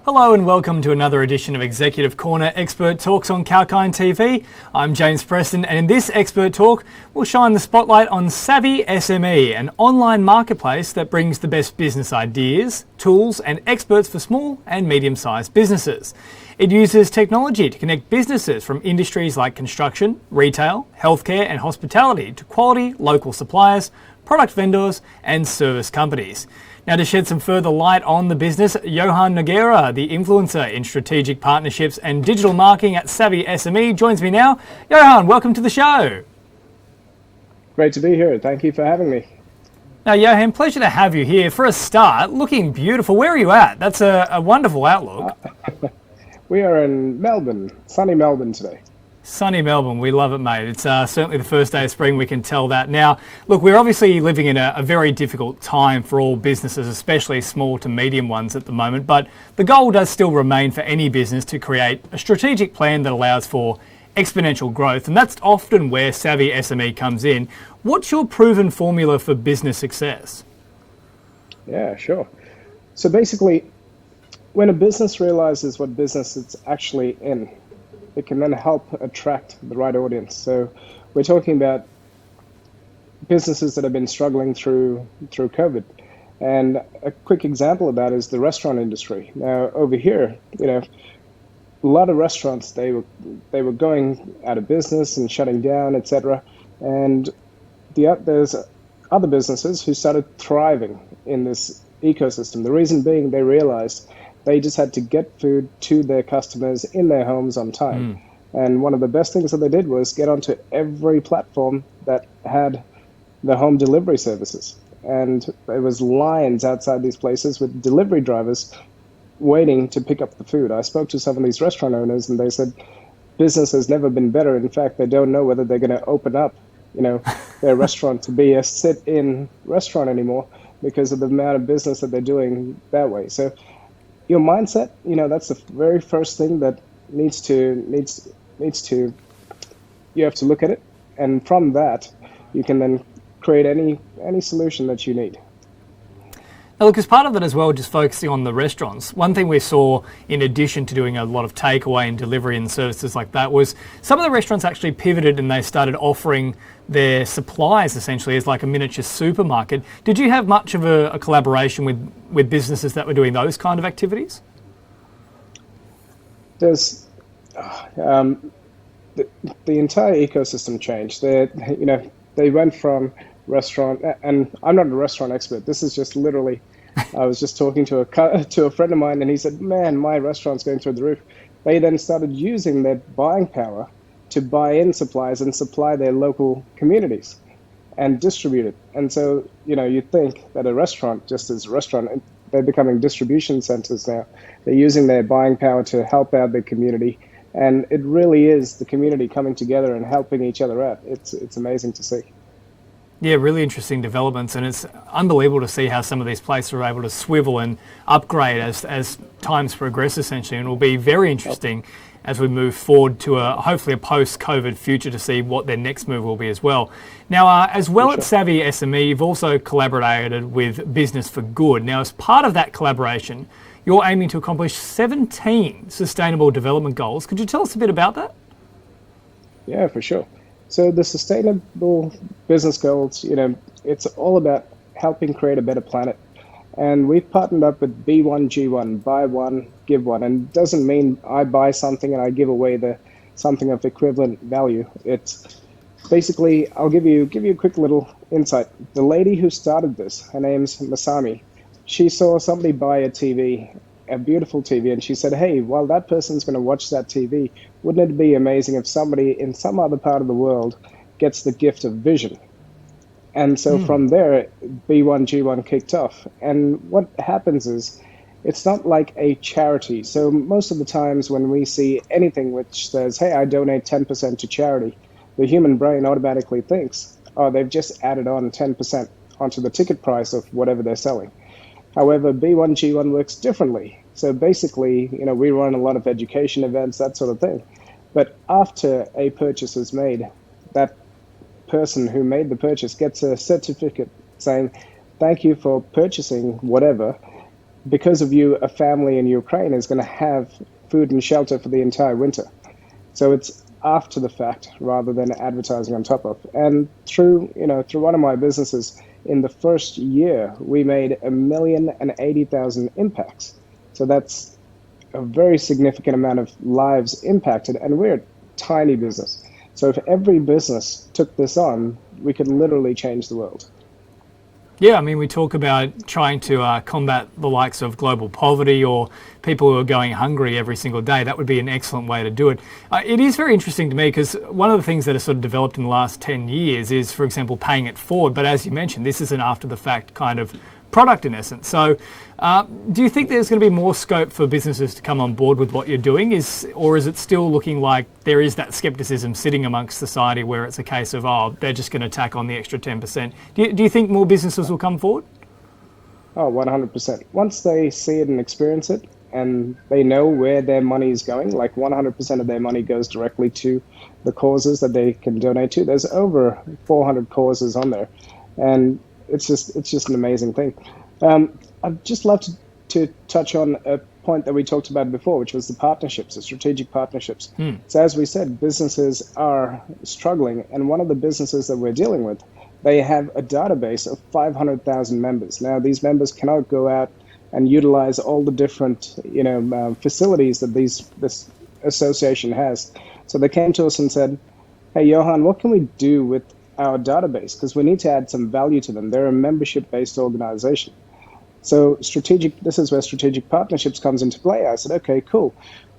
Hello and welcome to another edition of Executive Corner Expert Talks on Kalkine TV. I'm James Preston, and in this Expert Talk, we'll shine the spotlight on SavvySME, an online marketplace that brings the best business ideas, tools and experts for small and medium-sized businesses. It uses technology to connect businesses from industries like construction, retail, healthcare and hospitality to quality local suppliers, product vendors and service companies. Now, to shed some further light on the business, Johann Nogueira, the influencer in strategic partnerships and digital marketing at SavvySME, joins me now. Johann, welcome to the show. Great to be here. Thank you for having me. Now, Johann, pleasure to have you here. For a start, looking beautiful. Where are you at? That's a wonderful outlook. We are in Melbourne, sunny Melbourne today. Sunny Melbourne, we love it, mate. It's certainly the first day of spring, we can tell that. Now, look, we're obviously living in a very difficult time for all businesses, especially small to medium ones at the moment, but the goal does still remain for any business to create a strategic plan that allows for exponential growth, and that's often where SavvySME comes in. What's your proven formula for business success? Yeah, sure. So basically, when a business realizes what business it's actually in, it can then help attract the right audience. So we're talking about businesses that have been struggling through COVID. And a quick example of that is the restaurant industry. Now over here, a lot of restaurants, they were going out of business and shutting down, etc. And there's other businesses who started thriving in this ecosystem. The reason being, they realized they just had to get food to their customers in their homes on time. And one of the best things that they did was get onto every platform that had the home delivery services. And there was lines outside these places with delivery drivers waiting to pick up the food. I spoke to some of these restaurant owners and they said business has never been better. In fact, they don't know whether they're going to open up, their restaurant to be a sit-in restaurant anymore because of the amount of business that they're doing that way. So your mindset, that's the very first thing that needs to you have to look at it, and from that you can then create any solution that you need. Now look, as part of that as well, just focusing on the restaurants, one thing we saw in addition to doing a lot of takeaway and delivery and services like that was some of the restaurants actually pivoted and they started offering their supplies essentially as like a miniature supermarket. Did you have much of a collaboration with businesses that were doing those kind of activities? There's the entire ecosystem changed. They went from restaurant, and I'm not a restaurant expert. This is just literally, I was just talking to a friend of mine, and he said, "Man, my restaurant's going through the roof." They then started using their buying power to buy in supplies and supply their local communities and distribute it. And so, you think that a restaurant, just as a restaurant, they're becoming distribution centers now. They're using their buying power to help out their community. And it really is the community coming together and helping each other out. It's amazing to see. Yeah, really interesting developments, and it's unbelievable to see how some of these places are able to swivel and upgrade as times progress, essentially, and it will be very interesting as we move forward to hopefully a post-COVID future to see what their next move will be as well. Now, as well at SavvySME, you've also collaborated with Business for Good. Now, as part of that collaboration, you're aiming to accomplish 17 sustainable development goals. Could you tell us a bit about that? Yeah, for sure. So the sustainable business goals, it's all about helping create a better planet. And we've partnered up with B1G1, buy one, give one. And it doesn't mean I buy something and I give away something of equivalent value. It's basically, I'll give you a quick little insight. The lady who started this, her name's Masami. She saw somebody buy a TV, a beautiful TV, and she said, "Hey, while that person's going to watch that TV, wouldn't it be amazing if somebody in some other part of the world gets the gift of vision?" And so from there, B1G1 kicked off. And what happens is, it's not like a charity. So most of the times when we see anything which says, "Hey, I donate 10% to charity," the human brain automatically thinks, "Oh, they've just added on 10% onto the ticket price of whatever they're selling." However, B1G1 works differently. So basically, we run a lot of education events, that sort of thing. But after a purchase is made, that person who made the purchase gets a certificate saying, "Thank you for purchasing whatever. because of you, a family in Ukraine is going to have food and shelter for the entire winter. So it's after the fact rather than advertising on top of. And through one of my businesses, in the first year, we made 1,080,000 impacts. So that's a very significant amount of lives impacted, and we're a tiny business. So if every business took this on, we could literally change the world. Yeah, I mean, we talk about trying to combat the likes of global poverty or people who are going hungry every single day. That would be an excellent way to do it. It is very interesting to me because one of the things that has sort of developed in the last 10 years is, for example, paying it forward. But as you mentioned, this is an after-the-fact kind of product in essence. So do you think there's going to be more scope for businesses to come on board with what you're doing, or is it still looking like there is that skepticism sitting amongst society where it's a case of, oh, they're just going to tack on the extra 10%? Do you think more businesses will come forward? Oh, 100%. Once they see it and experience it and they know where their money is going, like 100% of their money goes directly to the causes that they can donate to. There's over 400 causes on there. And it's just an amazing thing. I'd just love to touch on a point that we talked about before, which was the partnerships, the strategic partnerships. So as we said, businesses are struggling, and one of the businesses that we're dealing with, they have a database of 500,000 members. Now, these members cannot go out and utilize all the different facilities that this association has. So they came to us and said, hey, Johann, what can we do with our database, because we need to add some value to them. They're a membership-based organization. So this is where strategic partnerships comes into play. I said, okay, cool.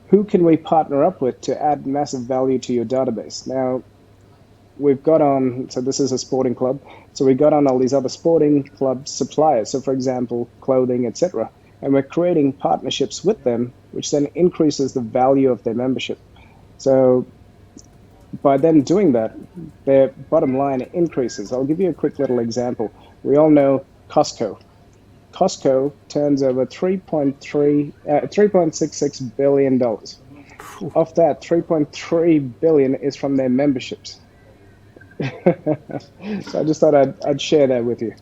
Who can we partner up with to add massive value to your database? Now, we've got on, so this is a sporting club, so we got on all these other sporting club suppliers, so for example, clothing, etc. And we're creating partnerships with them, which then increases the value of their membership. So by them doing that, their bottom line increases. I'll give you a quick little example. We all know Costco. Costco turns over $3.66 billion. Of that, $3.3 billion is from their memberships. So I just thought I'd share that with you.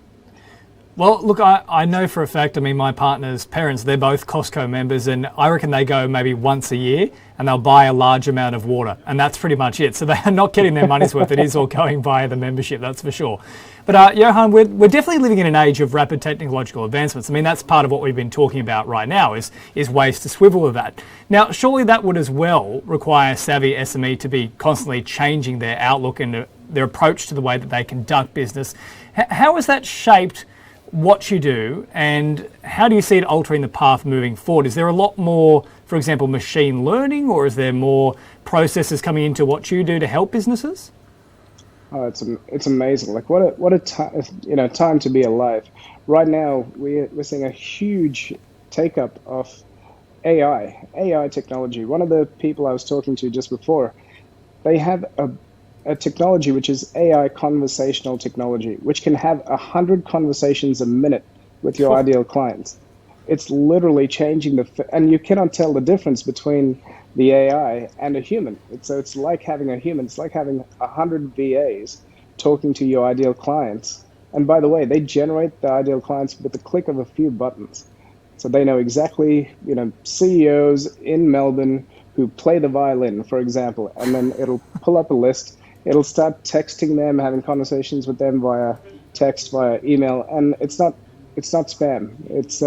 Well, look, I know for a fact, I mean, my partner's parents, they're both Costco members, and I reckon they go maybe once a year and they'll buy a large amount of water, and that's pretty much it. So they are not getting their money's worth. It is all going via the membership, that's for sure. But Johann, we're definitely living in an age of rapid technological advancements. I mean, that's part of what we've been talking about right now is ways to swivel with that. Now, surely that would as well require Savvy SME to be constantly changing their outlook and their approach to the way that they conduct business. How has that shaped what you do, and how do you see it altering the path moving forward? Is there a lot more, for example, machine learning, or is there more processes coming into what you do to help businesses? Oh, it's amazing. Like what a time to be alive. Right now, we're seeing a huge take up of AI technology. One of the people I was talking to just before, they have a technology which is AI conversational technology, which can have 100 conversations a minute with your ideal clients. It's literally changing and you cannot tell the difference between the AI and a human. It's like having a human. It's like having 100 VAs talking to your ideal clients. And by the way, they generate the ideal clients with the click of a few buttons. So they know exactly, CEOs in Melbourne who play the violin, for example, and then it'll pull up a list. It'll start texting them, having conversations with them via text, via email, and it's not spam. It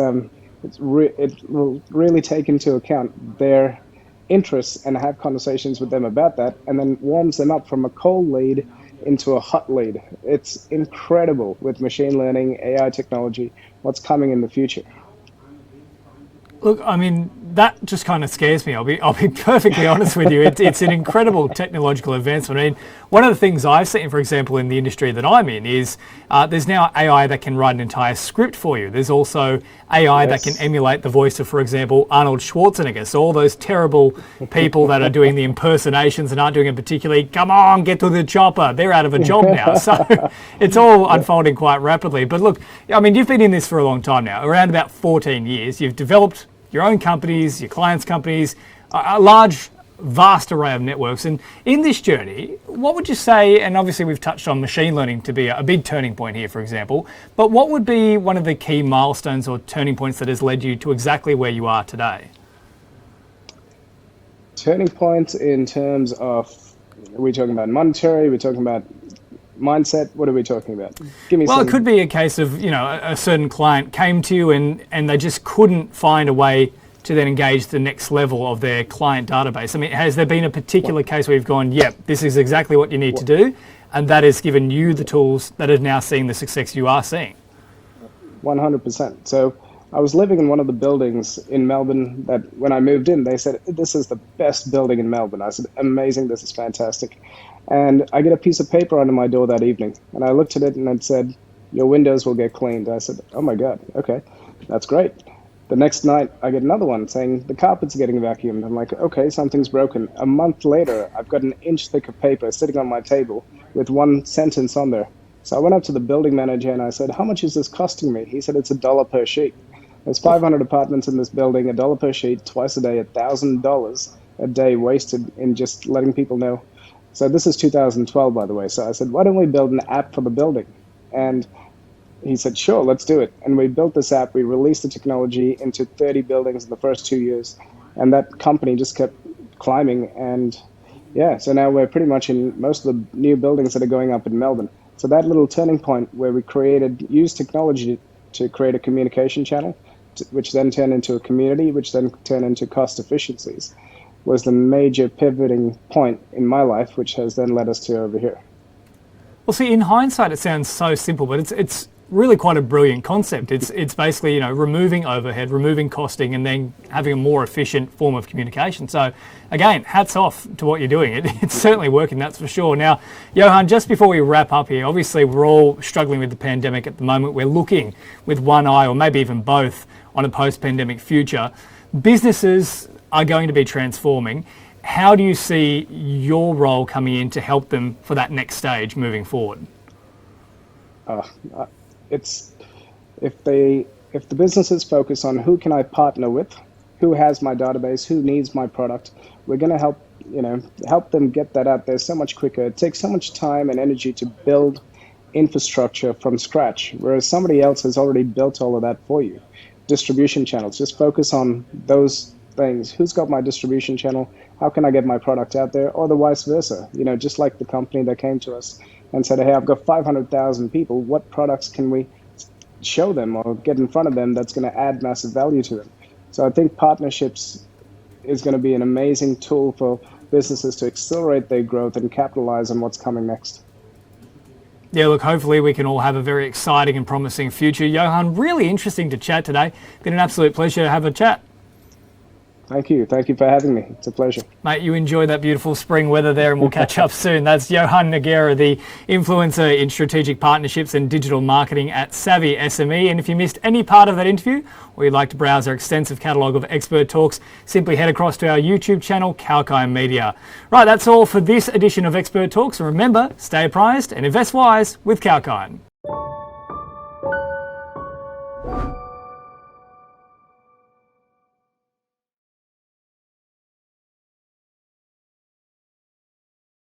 will really take into account their interests and have conversations with them about that, and then warms them up from a cold lead into a hot lead. It's incredible with machine learning, AI technology, what's coming in the future. Look, I mean, that just kind of scares me. I'll be perfectly honest with you. It's an incredible technological advancement. I mean, one of the things I've seen, for example, in the industry that I'm in is there's now AI that can write an entire script for you. There's also AI that can emulate the voice of, for example, Arnold Schwarzenegger. So all those terrible people that are doing the impersonations and aren't doing it particularly, come on, get to the chopper. They're out of a job now. So it's all unfolding quite rapidly. But look, I mean, you've been in this for a long time now, around about 14 years. You've developed your own companies, your clients' companies, a large vast array of networks. And in this journey, what would you say, and obviously we've touched on machine learning to be a big turning point here, for example, but what would be one of the key milestones or turning points that has led you to exactly where you are today? Turning points in terms of, are we talking about monetary? Are we talking about mindset? What are we talking about? Give me Well, some. it could be a case of, a certain client came to you and they just couldn't find a way to then engage the next level of their client database. I mean, has there been a particular case where you've gone, yep, this is exactly what you need to do, and that has given you the tools that are now seeing the success you are seeing? 100%. So I was living in one of the buildings in Melbourne that when I moved in, they said, this is the best building in Melbourne. I said, amazing, this is fantastic. And I get a piece of paper under my door that evening, and I looked at it and it said, your windows will get cleaned. I said, oh my God, okay, that's great. The next night, I get another one saying the carpet's getting vacuumed. I'm like, okay, something's broken. A month later, I've got an inch thick of paper sitting on my table with one sentence on there. So I went up to the building manager and I said, how much is this costing me? He said, it's $1 per sheet. There's 500 apartments in this building, $1 per sheet, twice a day, $1,000 a day wasted in just letting people know. So this is 2012, by the way. So I said, why don't we build an app for the building? And he said, sure, let's do it. And we built this app. We released the technology into 30 buildings in the first 2 years. And that company just kept climbing. And yeah, so now we're pretty much in most of the new buildings that are going up in Melbourne. So that little turning point where we used technology to create a communication channel, which then turned into a community, which then turned into cost efficiencies, was the major pivoting point in my life, which has then led us to over here. Well, see, in hindsight, it sounds so simple, but it's really quite a brilliant concept. It's basically, removing overhead, removing costing, and then having a more efficient form of communication. So again, hats off to what you're doing. It's certainly working, that's for sure. Now, Johann, just before we wrap up here, obviously we're all struggling with the pandemic at the moment. We're looking with one eye, or maybe even both, on a post-pandemic future. Businesses are going to be transforming. How do you see your role coming in to help them for that next stage moving forward? If the businesses focus on who can I partner with, who has my database, who needs my product, we're going to help them get that out there so much quicker. It takes so much time and energy to build infrastructure from scratch, whereas somebody else has already built all of that for you. Distribution channels, just focus on those things. Who's got my distribution channel? How can I get my product out there? Or the vice versa, just like the company that came to us and said, hey, I've got 500,000 people. What products can we show them or get in front of them that's going to add massive value to them? So I think partnerships is going to be an amazing tool for businesses to accelerate their growth and capitalize on what's coming next. Yeah, look, hopefully we can all have a very exciting and promising future. Johann, really interesting to chat today. Been an absolute pleasure to have a chat. Thank you. Thank you for having me. It's a pleasure. Mate, you enjoy that beautiful spring weather there, and we'll catch up soon. That's Johann Nogueira, the influencer in strategic partnerships and digital marketing at SavvySME. And if you missed any part of that interview, or you'd like to browse our extensive catalogue of expert talks, simply head across to our YouTube channel, Kalkine Media. Right, that's all for this edition of Expert Talks. And remember, stay apprised and invest wise with Kalkine.